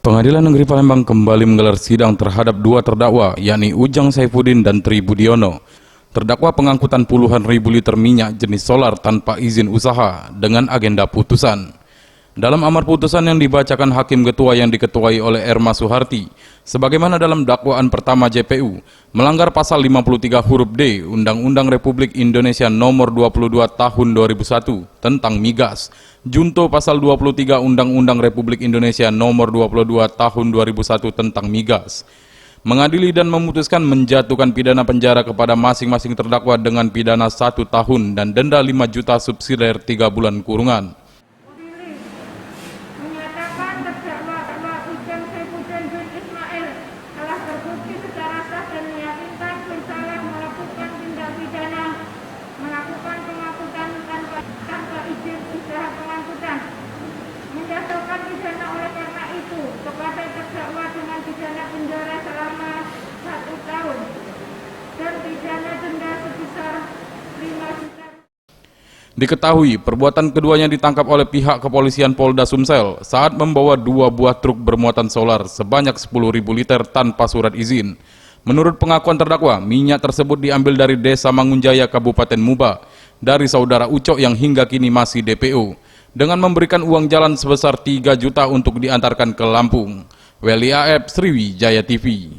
Pengadilan Negeri Palembang kembali menggelar sidang terhadap dua terdakwa, yakni Ujang Saifuddin dan Tri Budiono. Terdakwa pengangkutan puluhan ribu liter minyak jenis solar tanpa izin usaha dengan agenda putusan. Dalam amar putusan yang dibacakan Hakim Ketua yang diketuai oleh Erma Suharti, sebagaimana dalam dakwaan pertama JPU, melanggar pasal 53 huruf D Undang-Undang Republik Indonesia Nomor 22 Tahun 2001 tentang migas, junto pasal 23 Undang-Undang Republik Indonesia Nomor 22 Tahun 2001 tentang migas, mengadili dan memutuskan menjatuhkan pidana penjara kepada masing-masing terdakwa dengan pidana 1 tahun dan denda 5 juta subsidiar 3 bulan kurungan. Menyatakan terdakwa Ujang Saifuddin bin Ismail telah terbukti secara sah dan meyakinkan bersalah melakukan tindak pidana melakukan pengangkutan tanpa izin usaha pengangkutan, menjatuhkan pidana oleh karena itu kepada terdakwa dengan pidana penjara selama 1 tahun dan pidana denda sebesar 5 juta. Diketahui perbuatan keduanya ditangkap oleh pihak kepolisian Polda Sumsel saat membawa 2 buah truk bermuatan solar sebanyak 10.000 liter tanpa surat izin. Menurut pengakuan terdakwa, minyak tersebut diambil dari Desa Mangunjaya, Kabupaten Muba, dari saudara Ucok yang hingga kini masih DPO, dengan memberikan uang jalan sebesar 3 juta untuk diantarkan ke Lampung. Weli AF, Sriwijaya TV.